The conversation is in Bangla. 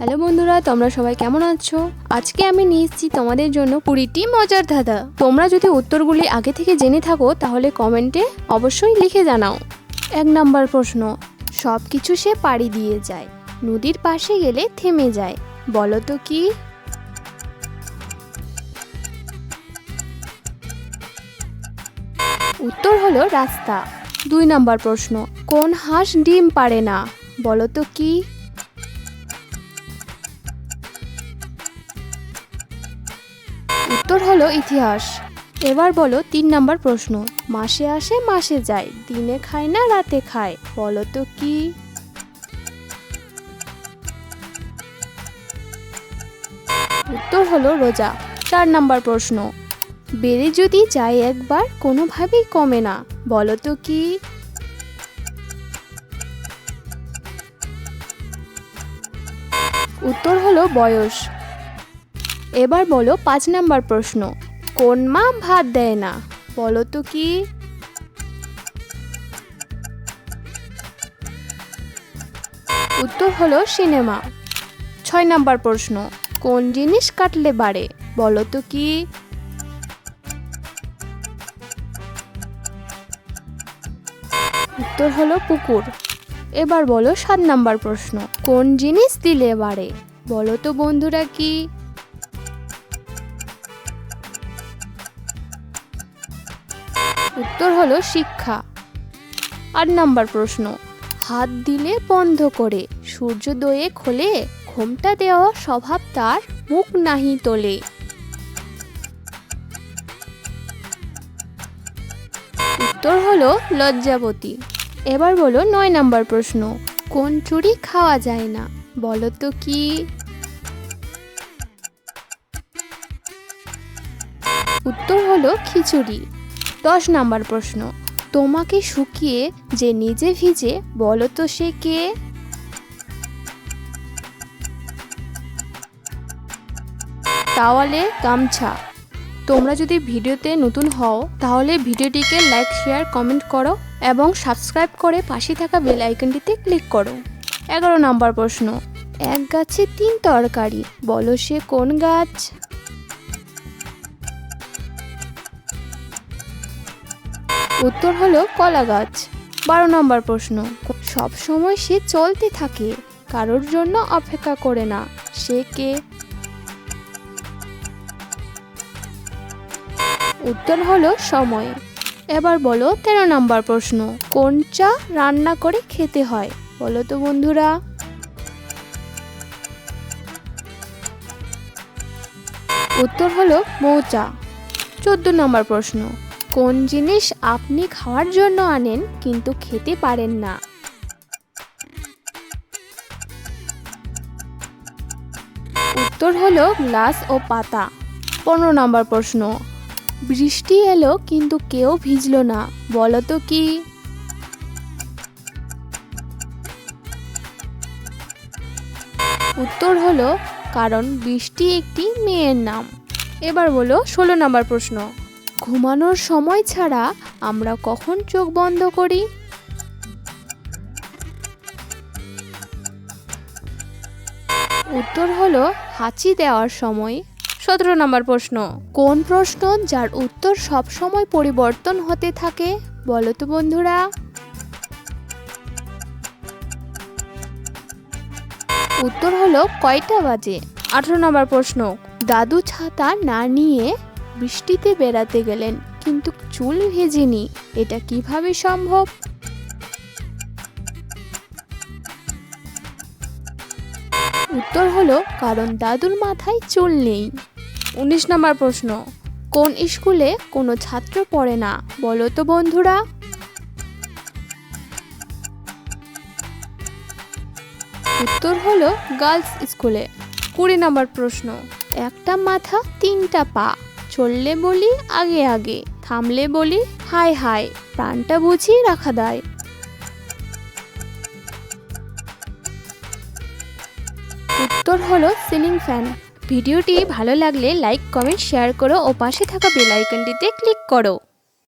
হ্যালো বন্ধুরা, তোমরা সবাই কেমন আছো? আজকে আমি নিয়ে এসেছি তোমাদের জন্য 20টি মজার ধাঁধা। তোমরা যদি উত্তরগুলি আগে থেকে জেনে থাকো তাহলে কমেন্টে অবশ্যই লিখে জানাও। 1 নম্বর প্রশ্ন, সব কিছু সে পাড়ি দিয়ে যায়, নদীর পাশে গেলে থেমে যায়, বলো তো কি? উত্তর হলো রাস্তা। 2 নম্বর প্রশ্ন, কোন হাঁস ডিম পাড়ে না, বলো তো কি? উত্তর হলো ইতিহাস। এবার বলো 3 নম্বর প্রশ্ন, মাসে আসে মাসে যায়, দিনে খায় না রাতে খায়, বলো তো কি? উত্তর হলো রোজা। 4 নম্বর প্রশ্ন, বেড়ে যদি যায় একবার কোনোভাবেই কমে না, বলো তো কি? উত্তর হলো বয়স। এবার বলো 5 নম্বর প্রশ্ন, কোন মা ভাত দেয় না, বলো তো কি? উত্তর হলো সিনেমা। 6 নম্বর প্রশ্ন, কোন জিনিস কাটলে বাড়ে, বলো তো কি? উত্তর হলো পুকুর। এবার বলো 7 নম্বর প্রশ্ন, কোন জিনিস দিলে বাড়ে, বলো তো বন্ধুরা কি? উত্তর হলো শিক্ষা। 8 নম্বর প্রশ্ন, হাত দিলে বন্ধ করে, সূর্যোদয়ে খোলে, ঘোমটা দেওয়া স্বভাব তার, মুখ নাহি তোলে। উত্তর হলো লজ্জাবতী। এবার বলো 9 নম্বর প্রশ্ন, কোন চুড়ি খাওয়া যায় না, বলো তো কি? উত্তর হলো খিচুড়ি। 10 নম্বর প্রশ্ন, তোমাকে শুকিয়ে যে নিজে ভিজে, বলো তো সে কে? তাওয়ালে গামছা। তোমরা যদি ভিডিওতে নতুন হও তাহলে ভিডিওটিকে লাইক, শেয়ার, কমেন্ট করো এবং সাবস্ক্রাইব করে পাশে থাকা বেল আইকনটিতে ক্লিক করো। 11 নম্বর প্রশ্ন, এক গাছে 3 তরকারি, বলো সে কোন গাছ? উত্তর হলো কলা গাছ। 12 নম্বর প্রশ্ন, সব সময় সে চলতে থাকে, কারোর জন্য অপেক্ষা করে না, সে কে? উত্তর হলো সময়। এবার বলো 13 নম্বর প্রশ্ন, কোন চা রান্না করে খেতে হয়, বলো তো বন্ধুরা? উত্তর হলো মৌচা। 14 নম্বর প্রশ্ন, কোন জিনিস আপনি খাওয়ার জন্য আনেন কিন্তু খেতে পারেন না? উত্তর হলো গ্লাস ও পাতা। 15 নম্বর প্রশ্ন, বৃষ্টি এলো কিন্তু কেউ ভিজলো না, বলো তো কি? উত্তর হলো কারণ বৃষ্টি একটি মেয়ের নাম। এবার বলো 16 নম্বর প্রশ্ন, ঘুমানোর সময় ছাড়া আমরা কখন চোখ বন্ধ করি? উত্তর হলো হাঁচি দেওয়ার সময়। 17 নম্বর প্রশ্ন, কোন প্রশ্ন যার উত্তর সব সময় পরিবর্তন হতে থাকে, বলো তো বন্ধুরা? উত্তর হলো কয়টা বাজে। 18 নম্বর প্রশ্ন, দাদু ছাতা না নিয়ে বৃষ্টিতে বেড়াতে গেলেন কিন্তু চুল ভেজেনি, এটা কিভাবে সম্ভব? উত্তর হলো কারণ দাদুর মাথায় চুল নেই। 19 নম্বর প্রশ্ন, কোন স্কুলে কোনো ছাত্র পড়ে না, বলো তো বন্ধুরা? উত্তর হলো গার্লস স্কুলে। 20 নম্বর প্রশ্ন, একটা মাথা 3টা পা, চললে বলি আগে আগে, থামলে বলি হায় হায়, প্রাণটা বুঝি রাখা দায়। উত্তর হলো সিলিং ফ্যান। ভিডিওটি ভালো লাগলে লাইক, কমেন্ট, শেয়ার করো ও পাশে থাকা বেল আইকনটিতে ক্লিক করো।